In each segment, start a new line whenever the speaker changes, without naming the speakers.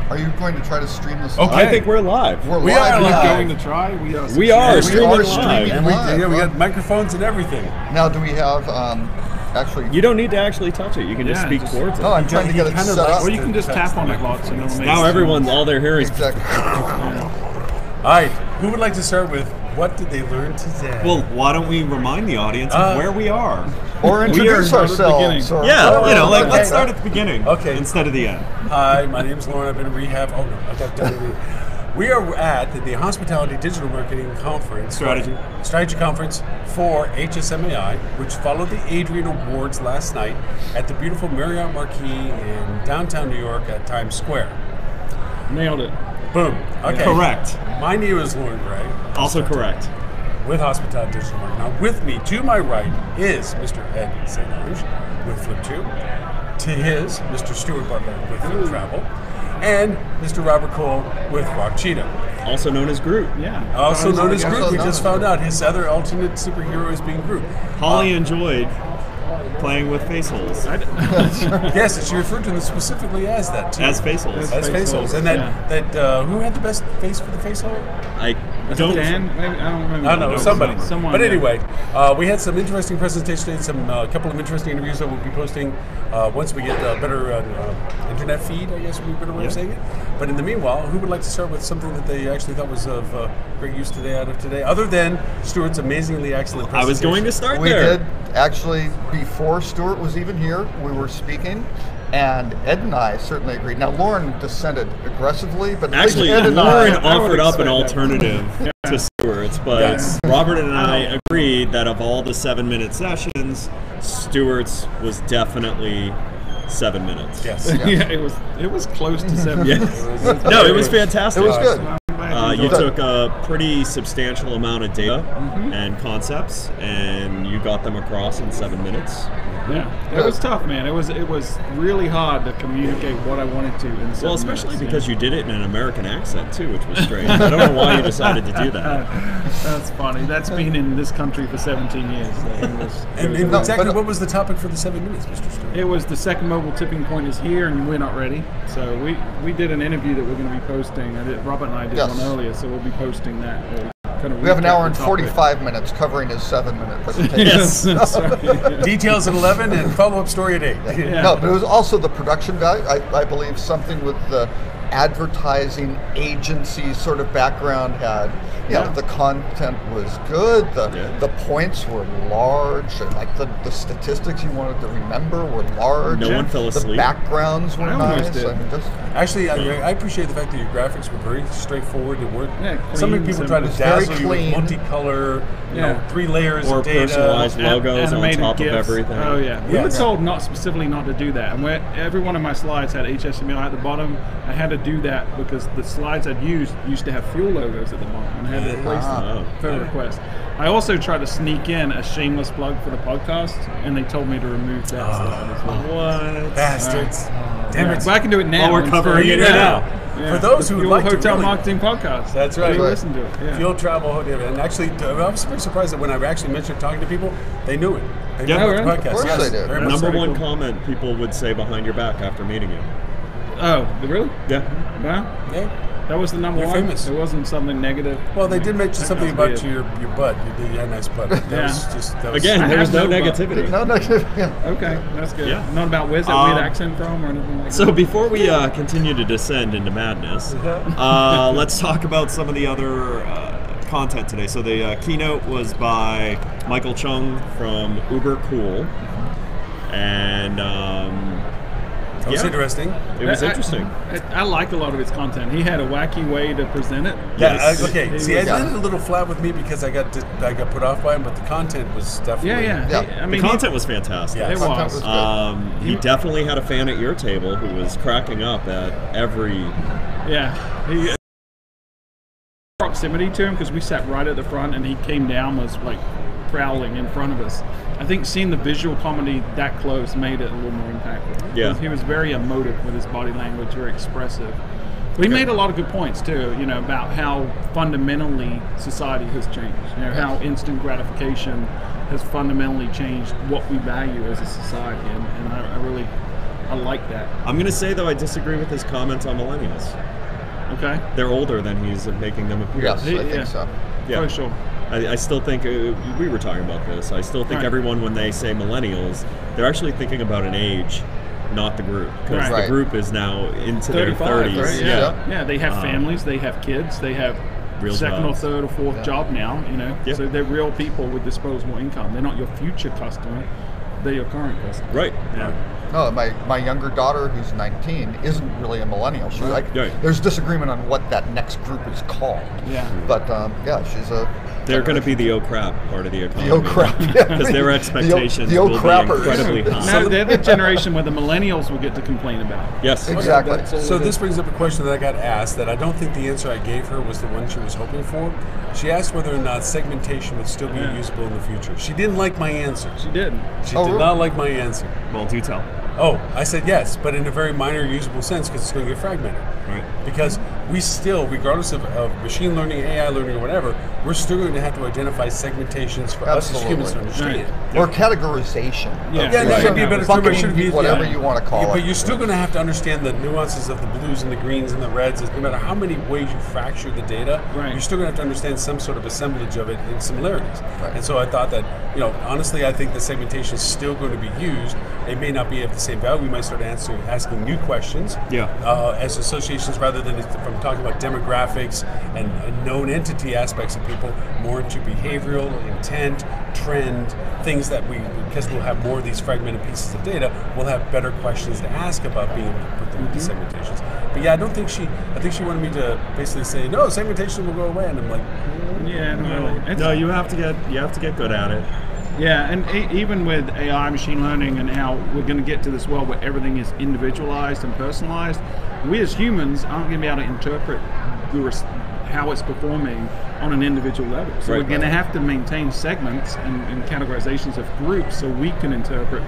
Are you going to try to stream this?
Okay.
I think we're live.
We are live.
Going to try.
We are streaming live.
We got microphones and everything.
Now, do we have actually?
You don't need to actually touch it. You can just speak towards it.
No, I'm trying to get it set up.
Or you can just tap on it lots and it'll make
Now everyone's all they're hearing is.
Exactly.
All right. Who would like to start with? What did they learn today?
Well, why don't we remind the audience of where we are?
Or introduce ourselves. Or,
Let's start at the beginning.
Okay.
Instead of the end.
Hi, my name's Loren. I've been in rehab. Oh no, I got done. We are at the Hospitality Digital Marketing Conference. Strategy Conference for HSMAI, which followed the Adrian Awards last night at the beautiful Marriott Marquis in downtown New York at Times Square.
Nailed it.
Boom. Okay.
Correct.
My name is Loren Gray.
Also correct.
With Hospitality Digital Marketing. Now, with me, to my right, is Mr. Ed StOnge with Flip2. To his, Mr. Stuart Butler with Flip Travel. And Mr. Robert Cole with Rock Cheetah.
Also known as Groot.
Yeah.
Also known as Groot. We just found out his other alternate superhero is being Groot.
Holly enjoyed playing with face holes.
Yes, she referred to them specifically as that too.
As face holes.
As face holes. And who had the best face for the face hole?
I don't.
Dan? Maybe, I don't remember.
I don't know, somebody.
Someone.
But anyway, we had some interesting presentations and a couple of interesting interviews that we'll be posting once we get a better internet feed, I guess would be a better way of saying it. But in the meanwhile, who would like to start with something that they actually thought was of great use out of today, other than Stuart's amazingly excellent presentation?
I was going to start
We
there.
did actually, before Stuart was even here, we were speaking, and Ed and I certainly agreed. Now, Loren dissented aggressively, but at
Actually,
least Ed and
Loren
I,
offered up an alternative to Stuart's, but Robert and I agreed that of all the 7-minute sessions, Stuart's was definitely 7 minutes.
Yes.
Yeah, it was close to 7 minutes.
No, it was fantastic.
it was good.
You took a pretty substantial amount of data and concepts, and you got them across in 7 minutes.
Yeah, it was tough, man. It was really hard to communicate what I wanted to in 7 minutes.
Well, especially because you did it in an American accent too, which was strange. I don't know why you decided to do that.
That's funny. That's been in this country for 17 years. So
what was the topic for the 7 minutes, Mr. Stewart?
It was the second mobile tipping point is here, and we're not ready. So we did an interview that we're going to be posting. Robert and I did one earlier, so we'll be posting that.
We have an hour and 45 minutes covering his 7-minute presentation.
Yes.
Details at 11 and follow-up story at 8.
Yeah.
No, but it was also the production value. I believe something with the advertising agency sort of background had, the content was good, the points were large, and like the statistics you wanted to remember were large.
No one fell asleep.
The backgrounds were nice.
Actually, I appreciate the fact that your graphics were very straightforward. They weren't.
Some
people try to dazzle you with multicolor, 3 layers
or
of data,
personalized logos on top of everything.
Oh yeah, we were told specifically not to do that. And every one of my slides had HSMAI at the bottom. I had to do that because the slides I'd used to have fuel logos at the bottom, and I had to replace them per request. I also tried to sneak in a shameless plug for the podcast, and they told me to remove that slide as well.
What?
Bastards. Damn it.
But I can do it now.
We're covering it now.
Yeah.
For those who would like
Hotel
to really,
Marketing Podcast.
That's right.
Listen to it. Yeah.
Fuel Travel Hotel. And actually, I was very surprised that when I actually mentioned talking to people, they knew it. They knew about the podcast.
Of course they did.
Number one comment people would say behind your back after meeting you.
Oh, really?
Yeah.
Wow.
Yeah.
That was the number
You're
one.
famous.
It wasn't something negative.
Well, they did mention something about
weird.
your butt. You had a nice butt. That was
Again, there was no negativity.
No negativity.
Okay, that's good.
Yeah.
Not about where's that weird accent from or anything like that.
So before we continue to descend into madness, let's talk about some of the other content today. So the keynote was by Michael Chung from Uber Cool, and
That was interesting.
It was interesting.
I like a lot of his content. He had a wacky way to present it.
Yes.
Okay. See, I did it a little flat with me because I got put off by him, but the content was definitely.
Yeah.
I mean, the content was fantastic.
Yeah,
it was.
He definitely had a fan at your table who was cracking up at every.
Yeah. Proximity to him because we sat right at the front, and he came down was like prowling in front of us. I think seeing the visual comedy that close made it a little more impactful.
Yeah.
He was very emotive with his body language, very expressive. But he made a lot of good points too, about how fundamentally society has changed. How instant gratification has fundamentally changed what we value as a society, and I really I like that.
I'm going to say, though, I disagree with his comments on millennials.
Okay.
They're older than he's making them appear.
Yes, I think so.
Yeah.
For sure.
I still think, we were talking about this, I still think everyone, when they say millennials, they're actually thinking about an age, not the group. Because the group is now into their 30s.
Right? Yeah, they have families, they have kids, they have
real
second
jobs.
or third or fourth job now, you know.
Yep.
So they're real people with disposable income. They're not your future customer, they're your current customer.
Right.
Yeah.
No, my younger daughter, who's 19, isn't really a millennial. She's like, there's disagreement on what that next group is called.
Yeah.
But she's a.
They're going to be the crap part of the economy.
The crap,
because their expectations will be incredibly high.
No, they're the generation where the millennials will get to complain about.
Yes,
exactly.
So this brings up a question that I got asked that I don't think the answer I gave her was the one she was hoping for. She asked whether or not segmentation would still be usable in the future. She didn't like my answer.
She didn't.
She did not like my answer.
Well, do tell.
Oh, I said yes, but in a very minor usable sense because it's going to get fragmented.
Right.
Because we still, regardless of machine learning, AI learning, or whatever, we're still going to have to identify segmentations for us as humans to understand.
Right. Or categorization.
Yeah, that would be a better term. It should be
whatever you want to call it.
But you're still going to have to understand the nuances of the blues and the greens and the reds. No matter how many ways you fracture the data, you're still going to have to understand some sort of assemblage of it in similarities.
Right.
And so I thought that, honestly, I think the segmentation is still going to be used. It may not be of the same value. We might start asking new questions as associations rather than from talking about demographics and known entity aspects of people, more into behavioral, intent, trend, things that because we'll have more of these fragmented pieces of data, we'll have better questions to ask about being able to put them into segmentations. But yeah, I think she wanted me to basically say, no, segmentation will go away. And I'm like,
no, you have to get good at it.
Yeah, and even with AI, machine learning, and how we're going to get to this world where everything is individualized and personalized, we as humans aren't going to be able to interpret how it's performing on an individual level. So we're going to have to maintain segments and categorizations of groups so we can interpret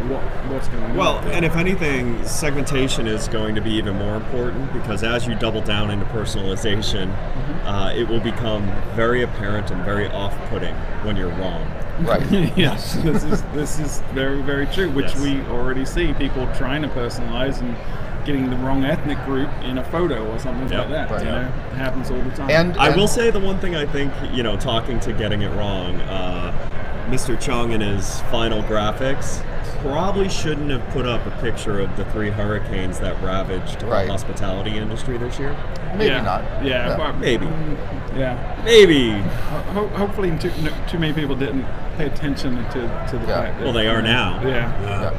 what's going on.
Well, and if anything, segmentation is going to be even more important because as you double down into personalization, it will become very apparent and very off-putting when you're wrong.
Right.
Yes, this is very, very true, which we already see people trying to personalize and getting the wrong ethnic group in a photo or something like that.
Right.
It happens all the time.
And
I will say the one thing I think, talking to getting it wrong, Mr. Chung in his final graphics probably shouldn't have put up a picture of the 3 hurricanes that ravaged the hospitality industry this year.
Maybe not.
Yeah.
Maybe.
Yeah.
Maybe.
Hopefully too many people didn't pay attention to the fact that,
well, they are now.
Yeah.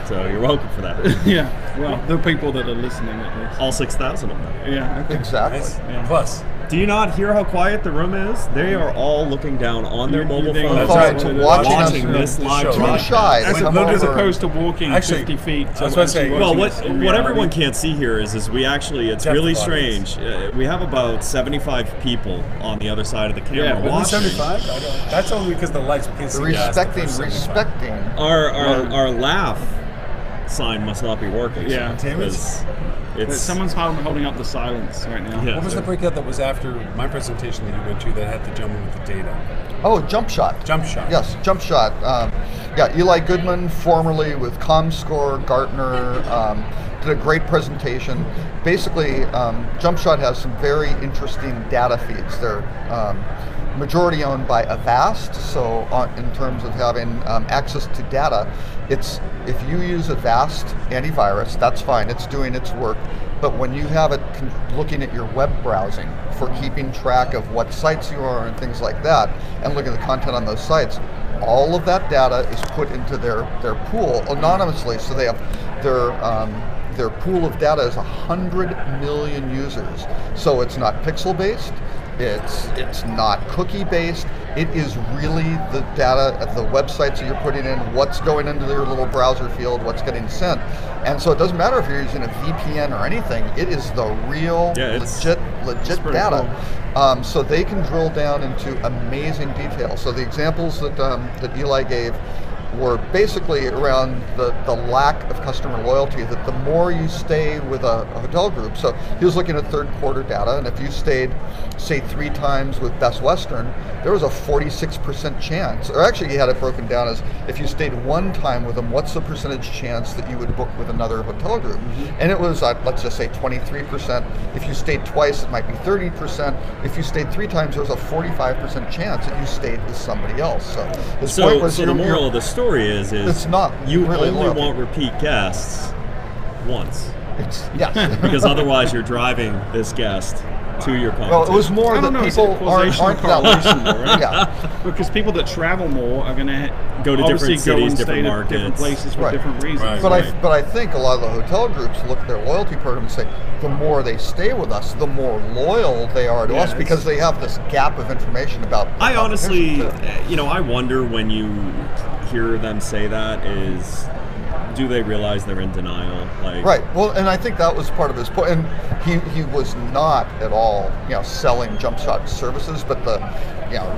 So you're welcome for that.
Yeah. Well, the people that are listening at least.
All 6,000 of them.
Yeah. Okay.
Exactly.
Yeah.
Plus.
Do you not hear how quiet the room is? They are all looking down on their mobile phones,
watching
this live
too
broadcast.
shy.
As opposed to walking 50 feet.
That's what I'm saying.
Well, what everyone can't see here is we actually, it's really strange. We have about 75 people on the other side of the camera watching.
75? That's only because the lights. We can't see
Respecting.
Our laugh sign must not be working.
Yeah. Someone's holding up the silence right now.
Yeah.
What was the breakout that was after my presentation that you went to that had to jump in with the data?
Oh, Jump Shot.
Jump Shot.
Yes, Jump Shot. Eli Goodman, formerly with ComScore, Gartner, did a great presentation. Basically, Jump Shot has some very interesting data feeds. They're majority owned by Avast, so in terms of having access to data, if you use Avast antivirus, that's fine, it's doing its work. But when you have it looking at your web browsing for keeping track of what sites you are and things like that, and looking at the content on those sites, all of that data is put into their pool anonymously. So they have their pool of data is 100 million users. So it's not pixel based. It's not cookie based. It is really the data of the websites that you're putting in, what's going into their little browser field, what's getting sent. And so it doesn't matter if you're using a VPN or anything, it is the real legit data. Cool. So they can drill down into amazing detail. So the examples that Eli gave were basically around the lack of customer loyalty, that the more you stay with a hotel group, so he was looking at third quarter data, and if you stayed, say, 3 times with Best Western, there was a 46% chance, or actually he had it broken down as if you stayed 1 time with them, what's the percentage chance that you would book with another hotel group? And it was, let's just say 23%. If you stayed twice, it might be 30%. If you stayed 3 times, there was a 45% chance that you stayed with somebody else. So his point was,
so the moral of the story is
it's not
you
really
only
loyalty.
want repeat guests once.
Yes.
Because otherwise you're driving this guest to your competition.
Well, it was more that people aren't that
right?
Yeah.
Because people that travel more are going to
go to different cities, different markets,
different places for
Right.
different reasons.
Right.
But I think a lot of the hotel groups look at their loyalty program and say, the more they stay with us, the more loyal they are to us, because they have this gap of information about the
I honestly,
competition, too.
I wonder when you hear them say that is, do they realize they're in denial? Like,
Right. Well, and I think that was part of his point. And he was not at all, selling jump shot services, but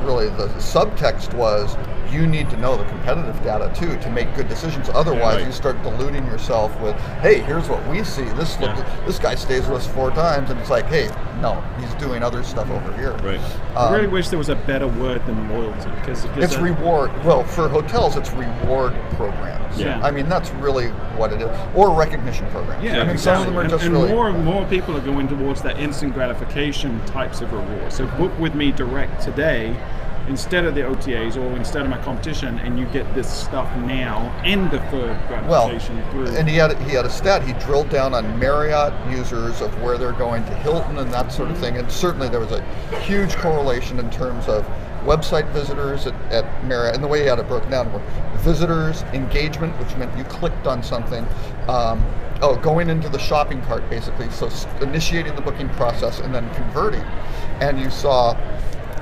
really the subtext was, you need to know the competitive data too to make good decisions. Otherwise, you start deluding yourself with, hey, here's what we see. This guy stays with us 4 times, and it's like, hey, no, he's doing other stuff over here.
Right.
I really wish there was a better word than loyalty, because
It's reward. Well, for hotels, it's reward programs.
Yeah.
I mean, that's really what it is, or recognition programs.
Yeah,
I mean, some of them are just
and
really
more and more people are going towards that instant gratification types of reward. So book with me direct today instead of the OTAs or instead of my competition, and you get this stuff now and deferred gratification through.
And he had a stat. He drilled down on Marriott users of where they're going to Hilton and that sort of thing. And certainly there was a huge correlation in terms of website visitors at Marriott, and the way he had it broken down were visitors, engagement, which meant you clicked on something, going into the shopping cart basically, so initiating the booking process and then converting. And you saw,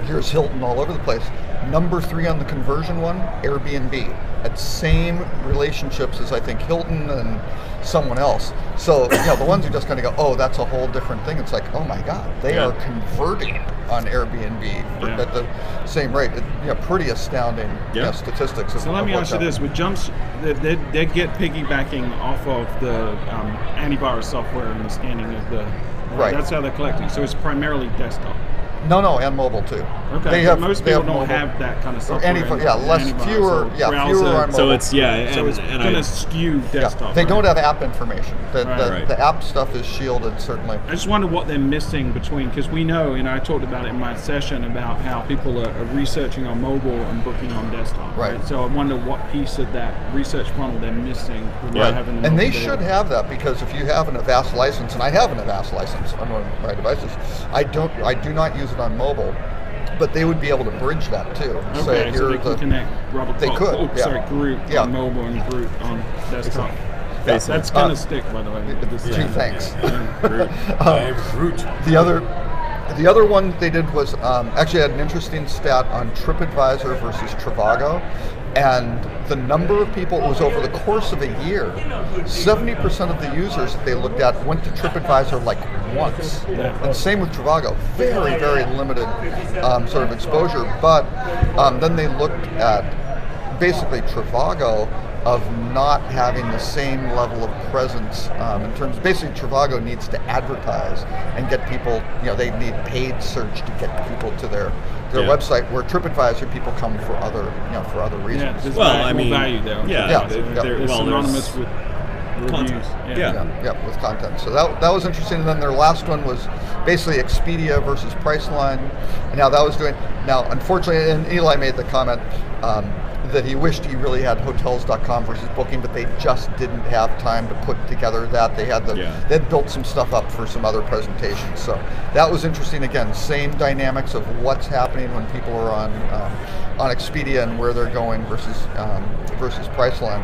here's Hilton all over the place. Number 3 on the conversion one, Airbnb. Had same relationships as I think Hilton and someone else. So the ones who just kind of go, oh, that's a whole different thing. It's like, oh my God, they are converting on Airbnb at the same rate. Pretty astounding statistics.
So let me ask you this: with jumps, they get piggybacking off of the antivirus software and the scanning of the.
Right.
That's how they're collecting. So it's primarily desktop.
No, and mobile too.
Okay, most people don't have that kind of software.
Fewer on mobile.
So it's
and going to skew desktop.
They don't have app information. The app stuff is shielded, certainly.
I just wonder what they're missing between, because we know, I talked about it in my session about how people are researching on mobile and booking on desktop.
Right.
So I wonder what piece of that research funnel they're missing.
And they should have that, because if you have an Avast license, and I have an Avast license on one of my devices, I do not use it on mobile, but they would be able to bridge that too.
Okay, so they can connect Group on mobile and Group on desktop. That's going to stick, by the way.
Gee, thanks.
Groot.
The other one they did was actually had an interesting stat on TripAdvisor versus Trivago. And the number of people, it was over the course of a year, 70% of the users that they looked at went to TripAdvisor like once. And same with Trivago, very, very limited sort of exposure. But then they looked at basically Trivago of not having the same level of presence in terms of, basically Trivago needs to advertise and get people, they need paid search to get people to their website, where TripAdvisor people come for other reasons.
Yeah, value there.
They're
synonymous with reviews.
With content. So that was interesting. And then their last one was basically Expedia versus Priceline, and how that was doing. Now, unfortunately, and Eli made the comment that he wished he really had Hotels.com versus Booking, but they just didn't have time to put together that. They had built some stuff up for some other presentations. So that was interesting. Again, same dynamics of what's happening when people are on Expedia and where they're going versus Priceline.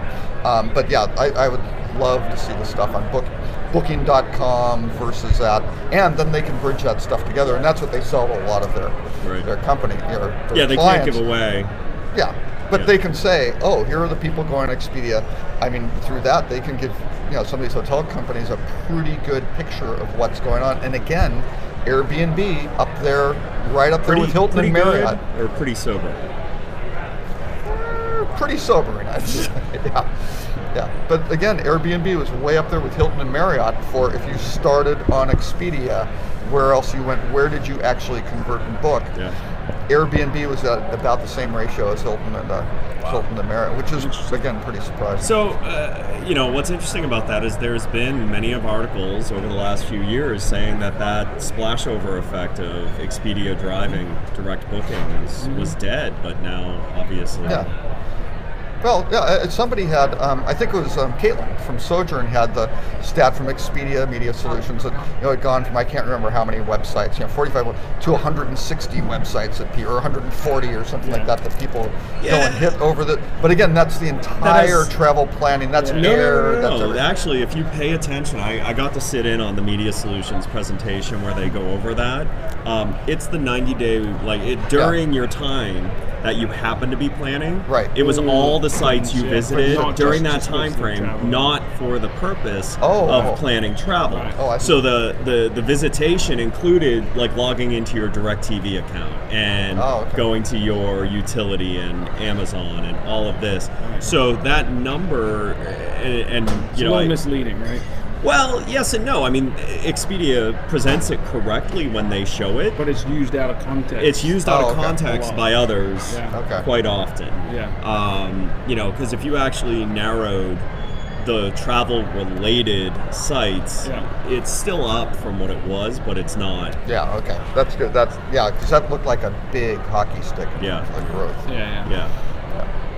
But yeah, I would love to see the stuff on Booking.com versus that, and then they can bridge that stuff together, and that's what they sell to a lot of their company. Their
they
clients.
can't give away.
But they can say, oh, here are the people going to Expedia. I mean, through that, they can give some of these hotel companies a pretty good picture of what's going on. And again, Airbnb up there, right up there with Hilton and Marriott.
Or pretty sober?
pretty sobering, I'd say. Yeah. But again, Airbnb was way up there with Hilton and Marriott for if you started on Expedia, where else you went, where did you actually convert and book?
Yeah.
Airbnb was at about the same ratio as Hilton and Marriott, which is, again, pretty surprising.
So, what's interesting about that is there's been many of articles over the last few years saying that splashover effect of Expedia driving direct bookings was dead, but now, obviously...
Yeah. Well, yeah, somebody had, I think it was Caitlin from Sojourn had the stat from Expedia Media Solutions that, it had gone from, I can't remember how many websites, 45 to 160 websites or 140 or something like that people go and hit over the, but again, that's the entire travel planning, that's air.
No, actually, if you pay attention, I got to sit in on the Media Solutions presentation where they go over that. It's the 90-day, during your time that you happen to be planning.
Right.
It was all the sites you visited during that time frame, not for the purpose of planning travel.
Right. Oh, I see.
So the visitation included logging into your DirecTV account and going to your utility and Amazon and all of this. So that number and
it's a little misleading, right?
Well, yes and no. I mean, Expedia presents it correctly when they show it.
But it's used out of context.
It's used out of context by others quite often.
Yeah.
Because if you actually narrowed the travel-related sites, it's still up from what it was, but it's not.
Yeah, okay. That's good. Because that looked like a big hockey stick in terms of growth.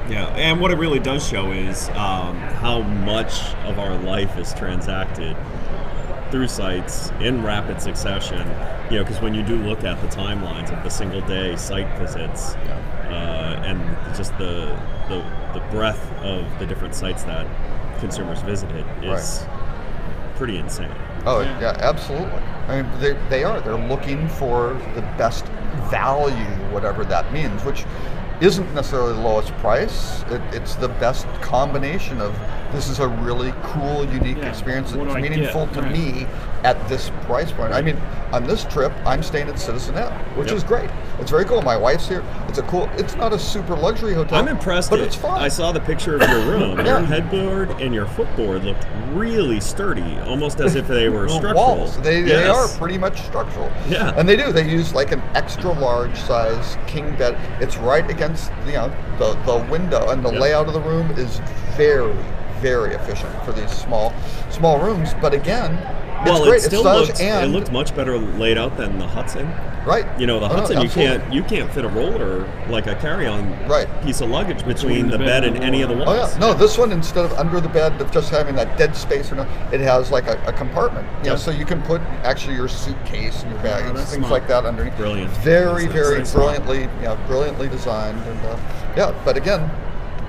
Yeah, and what it really does show is how much of our life is transacted through sites in rapid succession. Because when you do look at the timelines of the single-day site visits and just the breadth of the different sites that consumers visited is pretty insane.
Oh, yeah, absolutely. I mean, they're looking for the best value, whatever that means, which isn't necessarily the lowest price. It's the best combination of this is a really cool, unique experience that's meaningful to me at this price point. I mean, on this trip, I'm staying at Citizen Inn, which is great. It's very cool. My wife's here. It's not a super luxury hotel.
I'm impressed.
But it's fun.
I saw the picture of your room. Your headboard and your footboard looked really sturdy, almost as if they were structural.
Walls. They are pretty much structural.
Yeah.
And they do. They use an extra large size king bed. It's right against the window, and the layout of the room is very, very efficient for these small rooms. But again, it's great.
It looked much better laid out than the Hudson.
Right.
The Hudson, you can't fit a roller like a carry-on piece of luggage between the bed and any of the walls.
Oh yeah. No, this one, instead of under the bed of just having that dead space, it has a compartment. So you can put actually your suitcase and your bag and things like that underneath.
Brilliant.
Very brilliantly designed, and but again,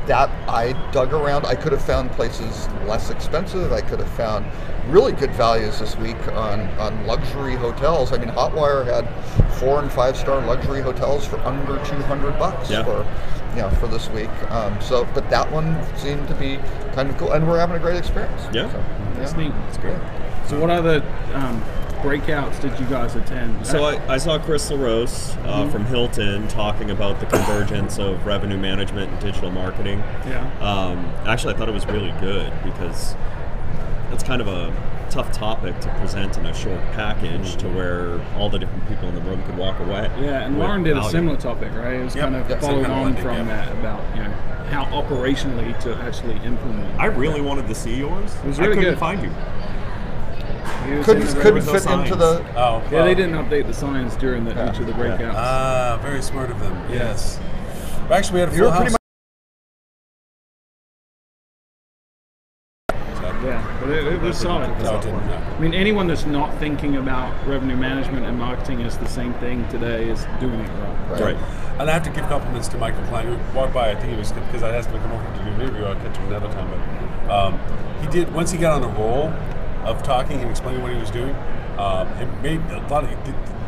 that I dug around. I could have found places less expensive. I could have found really good values this week on luxury hotels. I mean, Hotwire had 4- and 5-star luxury hotels for under $200 for this week. But that one seemed to be kind of cool, and we're having a great experience.
Yeah, that's neat. That's great. So, what other breakouts did you guys attend?
So I saw Chris LaRose from Hilton talking about the convergence of revenue management and digital marketing. Actually, I thought it was really good because it's kind of a tough topic to present in a short package to where all the different people in the room could walk away.
Yeah, and Loren did a similar topic, right? It was kind of following on from that about how operationally to actually implement.
I really wanted to see yours.
It was really
I couldn't
good.
find you.
Couldn't fit into the.
They didn't update the signs during each of the breakouts.
Very smart of them. Yes. Actually, we had a full house.
But it was solid. I mean, anyone that's not thinking about revenue management and marketing as the same thing today is doing it wrong.
Right.
And I have to give compliments to Michael Klein, who walked by. I think it was because I asked him to come over to do an interview. I'll catch him another time. But he did, once he got on the roll of talking and explaining what he was doing, it made a lot of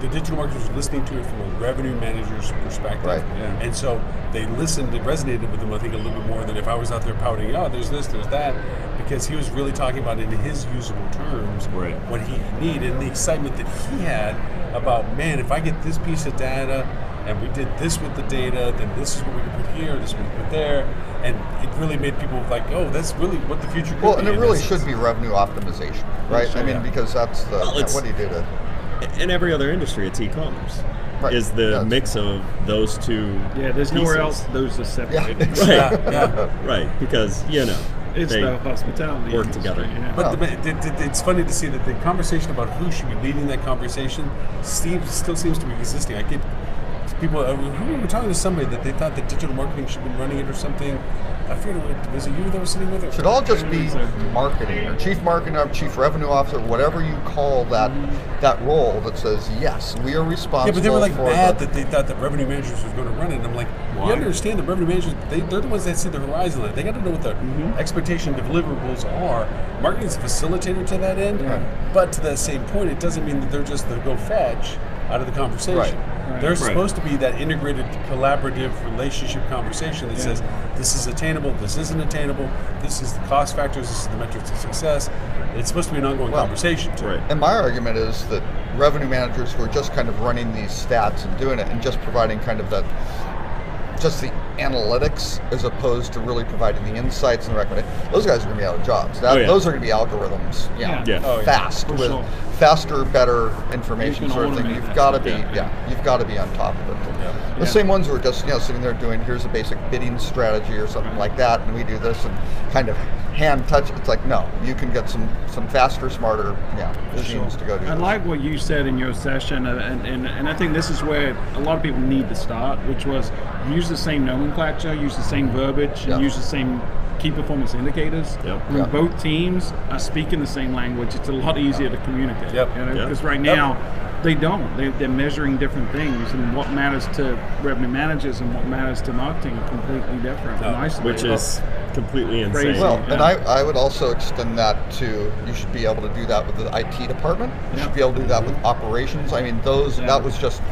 the digital marketers were listening to it from a revenue manager's perspective.
Right.
And so they listened, it resonated with them, I think, a little bit more than if I was out there pouting, there's this, there's that, because he was really talking about it in his usable terms, what he needed, and the excitement that he had about, man, if I get this piece of data and we did this with the data, then this is what we can put here, this is what we put there, and it really made people like, oh, that's really what the future could be.
Well, and it really should be revenue optimization, right? I mean, because that's the, what do you do to...
In every other industry, it's e-commerce.
Right.
Is the mix of those two
there's nowhere else those are separated.
Right, because,
it's
they
the hospitality
work
industry,
together.
yeah.
But it's funny to see that the conversation about who should be leading that conversation still seems to be existing. I get people, we were talking to somebody that they thought that digital marketing should be running it or something. I forget, was it you that was sitting with it?
Should all just be marketing, or chief marketing officer, chief revenue officer, whatever you call that role that says, yes, we are responsible.
Yeah, but they were like
for
mad that they thought that revenue managers was going to run it. And I'm like,
why?
You understand that revenue managers, they're the ones that see the horizon line. They got to know what the expectation deliverables are. Marketing is a facilitator to that end, but to that same point, it doesn't mean that they're just the go fetch out of the conversation.
Right.
They're supposed to be that integrated, collaborative relationship conversation that says, this is attainable, this isn't attainable, this is the cost factors, this is the metrics of success. It's supposed to be an ongoing conversation too.
Right.
And my argument is that revenue managers who are just kind of running these stats and doing it and just providing kind of just the analytics as opposed to really providing the insights and the recommendations, those guys are going to be out of jobs. Those are going to be algorithms, fast with faster, better information sort of thing. You've got to be, you've got to be on top of it. The same ones who are just sitting there doing, here's a basic bidding strategy or something like that, and we do this and kind of hand touch. It's like, no, you can get some faster, smarter machines to go do
I
this.
like what you said in your session, and I think this is where a lot of people need to start, which was use the same nomenclature, use the same verbiage, and use the same key performance indicators. When both teams are speaking the same language, it's a lot easier to communicate. Because right now, they don't. They're measuring different things, and what matters to revenue managers and what matters to marketing are completely different and isolated.
Which is completely insane.
Crazy.
Well, and I would also extend that to, you should be able to do that with the IT department. You should be able to do that with operations. I mean, that was just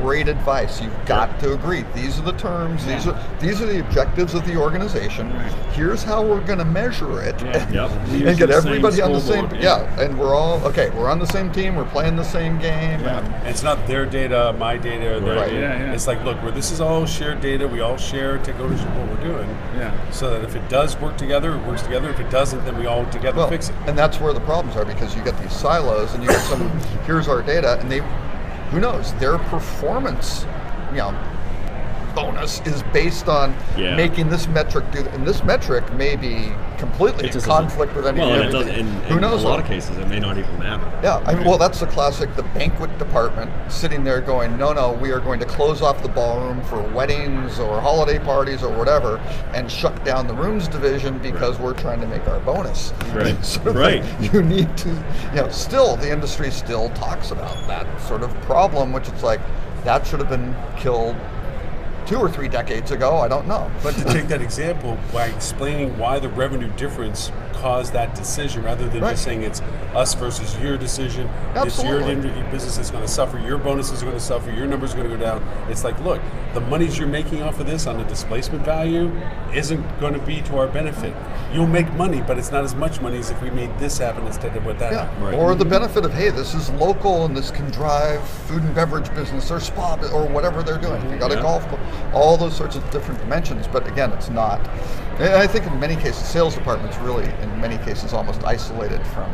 great advice. You've got to agree. These are the terms. These are the objectives of the organization. Here's how we're going to measure it, and get everybody on the same. And we're all we're on the same team. We're playing the same game.
And it's not their data, my data, their data. It's like, look, this is all shared data. We all share, take ownership of what we're doing. So that if it does work together, it works together. If it doesn't, then we all together fix it.
And that's where the problems are, because you get these silos, and you get some. Here's our data, and who knows, their performance, bonus is based on making this metric do that, and this metric may be completely in conflict with any.
Well, and it does. In
who knows?
A lot of cases, it may not even matter.
That's the classic. The banquet department sitting there going, no, we are going to close off the ballroom for weddings or holiday parties or whatever, and shut down the rooms division because we're trying to make our bonus. You need to, still the industry still talks about that sort of problem, which it's like that should have been killed 2 or 3 decades ago. I don't know.
But to take that example, by explaining why the revenue difference caused that decision, rather than just saying it's us versus your decision, it's your business that's going to suffer, your bonuses are going to suffer, your numbers are going to go down. It's like, look, the monies you're making off of this on the displacement value isn't going to be to our benefit. You'll make money, but it's not as much money as if we made this happen instead of what that happened.
Or the benefit of, hey, this is local and this can drive food and beverage business or spa or whatever they're doing. You got a golf course, all those sorts of different dimensions. But again, it's not. And I think in many cases, sales departments really, in many cases, almost isolated from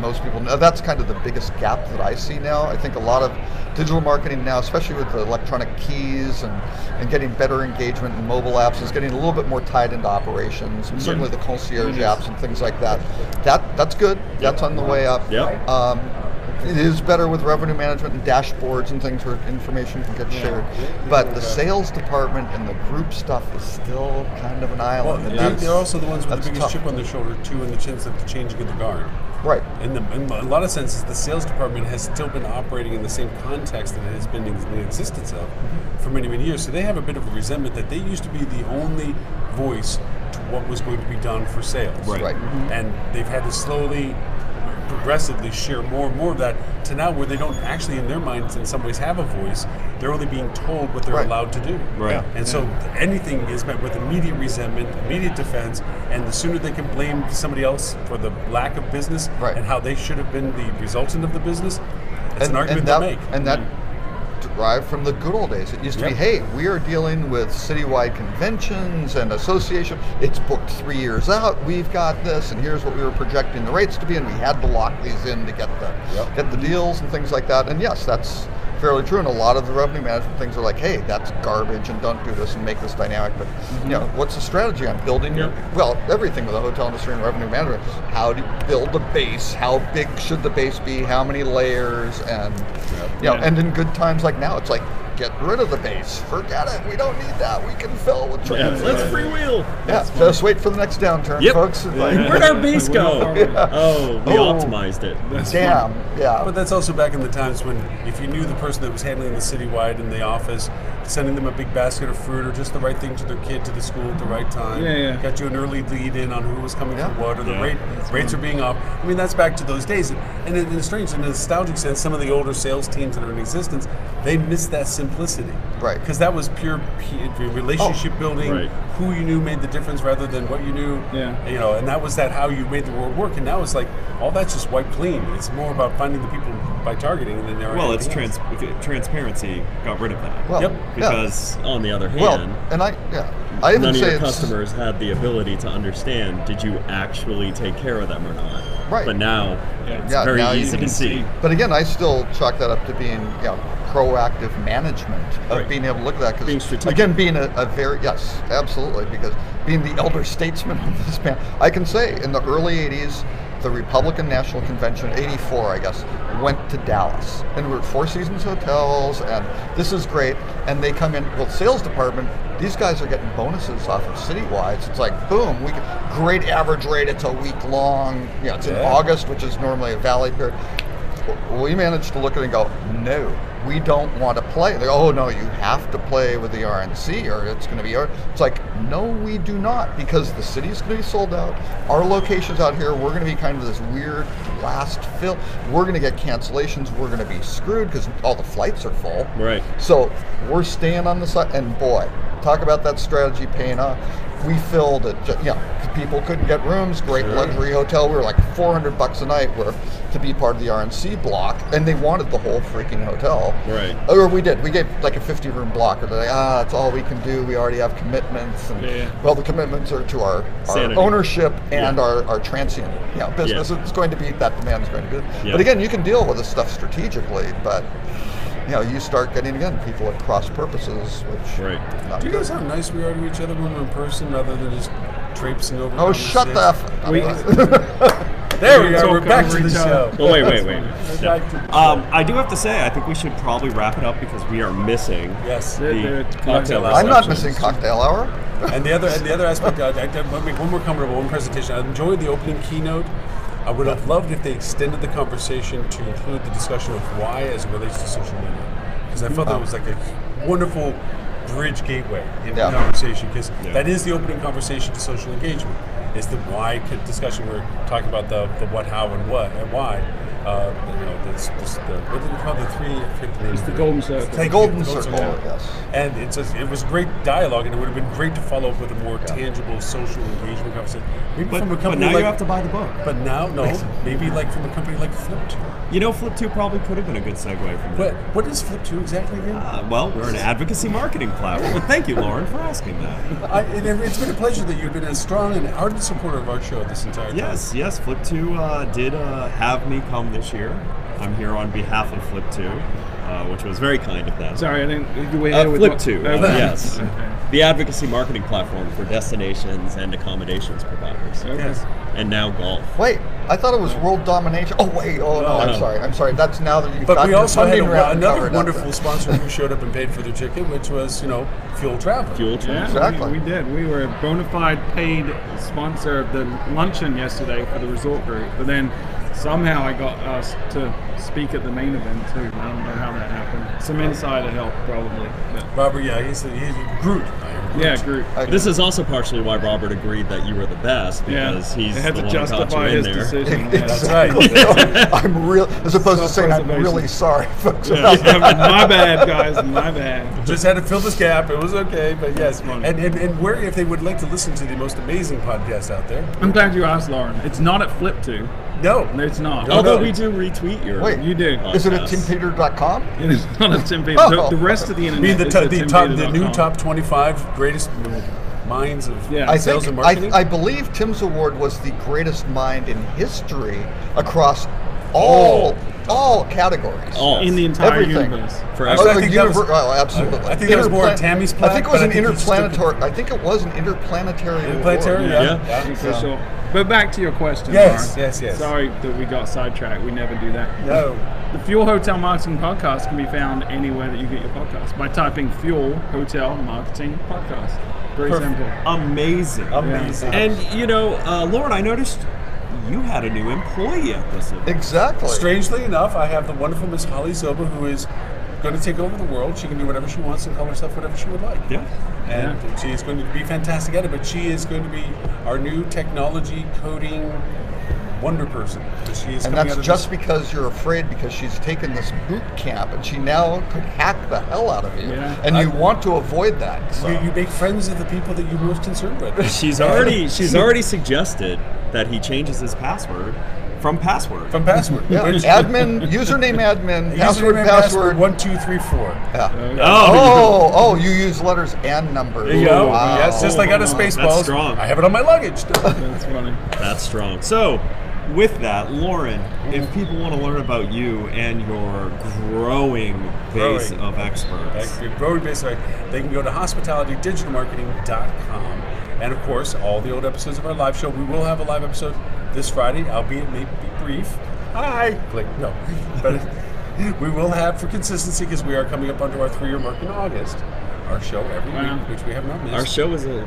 most people. Now, that's kind of the biggest gap that I see now. I think a lot of digital marketing now, especially with the electronic keys and getting better engagement in mobile apps, is getting a little bit more tied into operations, and certainly the concierge apps and things like that. That's good. That's on the way up. It is better with revenue management and dashboards and things where information can get shared. But the sales department and the group stuff is still kind of an island.
Well, they're also the ones with the biggest chip on their shoulder, too, in the sense of the changing of the guard.
Right.
In a lot of senses, the sales department has still been operating in the same context that it has been in existence of for many, many years. So they have a bit of a resentment that they used to be the only voice to what was going to be done for sales.
Right.
And they've had to slowly, progressively share more and more of that to now where they don't actually, in their minds, in some ways have a voice. They're only being told what they're allowed to do. And so anything is met with immediate resentment, immediate defense, and the sooner they can blame somebody else for the lack of business and how they should have been the resultant of the business, it's an argument they'll make.
And that derived from the good old days. It used to be, hey, we are dealing with citywide conventions and association. It's booked 3 years out. We've got this, and here's what we were projecting the rates to be, and we had to lock these in to get the deals and things like that. And yes, that's fairly true. And a lot of the revenue management things are like, hey, that's garbage, and don't do this, and make this dynamic. But you know, what's the strategy on building your everything with the hotel industry and revenue management? How do you build a base? How big should the base be? How many layers? And you know, and in good times like now, it's like, get rid of the base. Forget it. We don't need that. We can fill with trades.
Let's freewheel.
Just wait for the next downturn, folks. Like,
where'd our base go? Oh, we optimized it.
Damn. Yeah.
But that's also back in the times when, if you knew the person that was handling the citywide in the office, sending them a big basket of fruit or just the right thing to their kid to the school at the right time, got you an early lead in on who was coming for what, or the rates are being off. I mean, that's back to those days. And in a strange, in a nostalgic sense, some of the older sales teams that are in existence, they miss that simplicity.
Right.
Because that was pure relationship building.
Right.
Who you knew made the difference rather than what you knew. You know, and that was how you made the world work. And now it's like, all that's just wiped clean. It's more about finding the people by targeting than there are.
Well, it's transparency got rid of that.
Well,
because on the other hand,
and I even
none of
say
your customers had the ability to understand, did you actually take care of them or not?
Right.
But now it's very
now
easy to see.
But again, I still chalk that up to being proactive management of being able to look at that.
Being
Because
strategic.
again, being a very, absolutely, because being the elder statesman of this band, I can say in the early 80s, the Republican National Convention, 84, I guess, went to Dallas. And we were at Four Seasons hotels, and this is great. And they come in, sales department, these guys are getting bonuses off of citywides. It's like, boom, great average rate, it's a week long. It's in August, which is normally a valley period. We managed to look at it and go, no, we don't want to play. They go, oh no, you have to play with the RNC or it's going to be It's like, no, we do not, because the city's going to be sold out. Our locations out here, we're going to be kind of this weird last fill. We're going to get cancellations. We're going to be screwed because all the flights are full.
Right.
So we're staying on the side, and boy, talk about that strategy paying off. We filled it, people couldn't get rooms, great luxury hotel. We were like $400 a night to be part of the RNC block, and they wanted the whole freaking hotel.
Right.
Or we did. We gave like a 50-room block. Or they're like, that's all we can do. We already have commitments. And, well, the commitments are to our ownership and our transient business.
Yeah.
It's going to be, that demand is going to be. Yeah. But again, you can deal with this stuff strategically, but you start getting, people at cross purposes, which
Do you guys know how nice we are to each other when we're in person rather than just traipsing over?
Oh, shut the F up.
There we are. We're back to the show.
Well, wait. I do have to say, I think we should probably wrap it up because we are missing the cocktail hour.
I'm not missing cocktail hour.
And the other aspect, when we're comfortable, one presentation, I enjoyed the opening keynote. I would have loved if they extended the conversation to include the discussion of why as it relates to social media. Because I felt that was like a wonderful bridge gateway in the conversation, because that is the opening conversation to social engagement. Is the why discussion. We're talking about the what, how, and what, and why. What did we call the three?
It's the golden circle.
The golden circle, yes.
And it was great dialogue, and it would have been great to follow up with a more tangible social engagement conversation. Maybe from a company
but now you have to buy the book.
But now, maybe like from a company like Flip2.
Flip2 probably could have been a good segue from that.
What is Flip2 exactly again?
Well, we're an advocacy marketing platform. But thank you, Loren, for asking that.
It's been a pleasure that you've been a strong and ardent supporter of our show this entire time.
Yes. Flip2 did have me come this year. I'm here on behalf of Flip2, which was very kind of them.
Sorry, I didn't. You were here with
Flip2, yes. Okay. The advocacy marketing platform for destinations and accommodations providers.
Okay.
Yes.
And now golf.
Wait, I thought it was world domination. Oh wait, no, I'm sorry. That's now that you've got
we also had another
covered
wonderful sponsor who showed up and paid for their ticket, which was, Fuel Travel.
Fuel Travel.
Exactly.
We did. We were a bona fide paid sponsor of the luncheon yesterday for the resort group, but then somehow I got us to speak at the main event too. I don't know how that happened. Some insider help probably. But.
Robert, he's Groot.
Yeah, Groot.
This is also partially why Robert agreed that you were the best, because he's
had
the
to
one who got you in there.
decision.
That's right.
I'm real, as opposed to saying I'm really sorry, folks.
My bad, guys. My bad.
Just had to fill this gap. It was okay, but yes. And where, if they would like to listen to the most amazing podcast out there.
I'm glad you asked, Loren. It's not at Flip2.
No.
It's not.
Although we do retweet your.
Wait.
You do.
Is it at
podcast.
timpeter.com?
It is not a Tim Peter.
Oh.
The rest of the
I
internet
mean, the,
is
top,
at
the new
timpeter.com.
top 25 greatest minds of
Yeah.
I
sales
think
and marketing.
I believe Tim's award was the greatest mind in history across all categories.
All.
In the entire
Everything.
universe.
For
Actually, I think that was-
absolutely.
I think that was more Tammy's plaque,
I think it was
but
an
I think it's still-
interplanetary. I think it was an interplanetary.
Interplanetary,
award.
yeah.
For sure. But back to your question,
Yes,
Loren.
yes.
Sorry that we got sidetracked. We never do that.
No.
The Fuel Hotel Marketing Podcast can be found anywhere that you get your podcast by typing Fuel Hotel Marketing Podcast. Very
Perfect.
simple.
Amazing.
Amazing.
And Loren, I noticed you had a new employee at this event.
Exactly.
Strangely enough, I have the wonderful Miss Holly Zoba, who is going to take over the world. She can do whatever she wants and call herself whatever she would like.
Yeah.
And she is going to be fantastic at it, but she is going to be our new technology coding wonder person. She is
And
coming out
that's
of
just
this.
because you're afraid, because she's taken this boot camp and she now could hack the hell out of you.
Yeah.
And you want to avoid that. So.
You make friends of the people that you're most concerned with.
She's already suggested that he changes his password from password.
From password.
Yeah,
Which-
admin, username admin, password,
Username,
password.
1, 2, 3, 4.
Yeah. You use letters and numbers.
There you go.
Wow.
Yes, just like out of Spaceballs.
That's strong.
I have it on my luggage.
That's funny.
That's strong. So, with that, Loren, if people want to learn about you and your growing base of experts,
Growing base, they can go to hospitalitydigitalmarketing.com. And of course, all the old episodes of our live show. We will have a live episode this Friday, albeit maybe brief. Hi. Click. No. But we will have, for consistency, because we are coming up onto our 3-year mark in August, our show every week, which we have not missed.
our show is a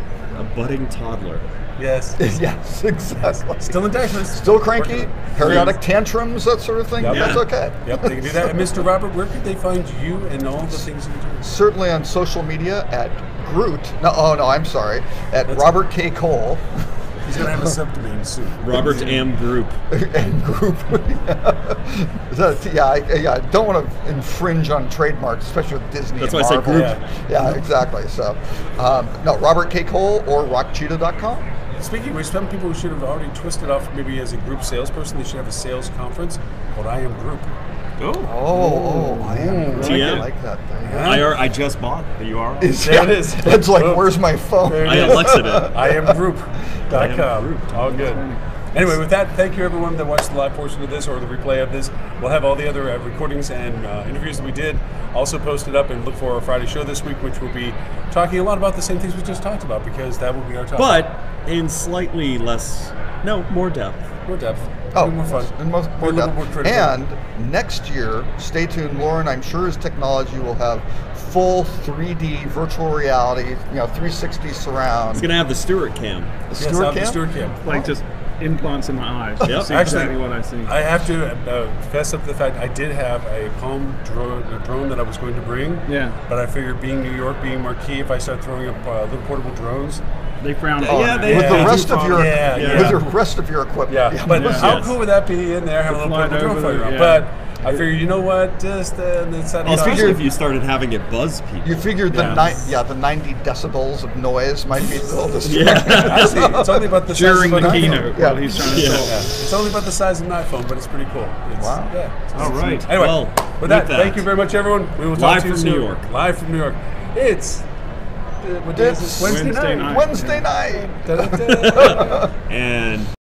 budding toddler.
Yes.
Yes, exactly.
Still in diapers.
Still cranky, periodic tantrums, that sort of thing.
Yep.
That's okay.
Yep, they can do that. And Mr. Robert, where could they find you and all the things you do?
Certainly on social media at Groot. I'm sorry. At Robert K. Cole
He's going to have a subdomain soon.
Robert M. Group.
and Group. I don't want to infringe on trademarks, especially with Disney.
That's
and
why I said
Marvel.
Group.
Yeah, exactly. So, Robert K. Cole or rockcheetah.com.
Speaking of which, some people who should have already twisted off maybe as a group salesperson, they should have a sales conference called I Am Group.
Oh.
I am.
TM.
I like that thing.
I just bought the URL.
There it is.
It's like,
Boom.
where's my phone?
There it
I
is.
Alexa'd it.
IamGroup.com. All good. Anyway, with that, thank you everyone that watched the live portion of this or the replay of this. We'll have all the other recordings and interviews that we did also posted up, and look for our Friday show this week, which will be talking a lot about the same things we just talked about, because that will be our topic.
But in slightly more depth.
More depth.
Oh,
more fun.
And more
Be a little
depth.
more critical.
And next year, stay tuned, Loren. I'm sure his technology will have full 3D virtual reality, 360 surround.
It's gonna have the Stuart cam.
The
Yes, I'll have the
cam?
Stuart cam.
Like just implants in my eyes.
Yep.
See
Actually,
exactly what I see.
I have to fess up to the fact I did have a Palm drone that I was going to bring.
Yeah.
But I figured, being New York, being marquee, if I start throwing up little portable drones,
They frown
Yeah,
upon
yeah,
that.
they-
With the
Yeah.
rest of your
Yeah, yeah.
with the rest of your equipment.
But
Yes.
how
Yes.
cool would that be in there, having a little
Flying
portable drone
over
flying
there,
around?
yeah.
But I figured, you know what, just it's not
Especially if you started having it buzz people.
You figured the
Yeah.
the 90 decibels of noise might be a little distracting.
Actually, it's only about the
During
size
the
of an iPhone.
keynote
Yeah.
while he's trying to
Yeah.
talk.
Yeah. It's only about the size of an iPhone, but it's pretty cool. It's,
Wow.
Yeah.
All right.
Anyway,
Well,
with that, thank you very much, everyone. We will talk
Live
to you
from
soon.
New York.
Live from New York. It's what day is
It's
it?
Wednesday night.
Wednesday night.
Da-da-da.
And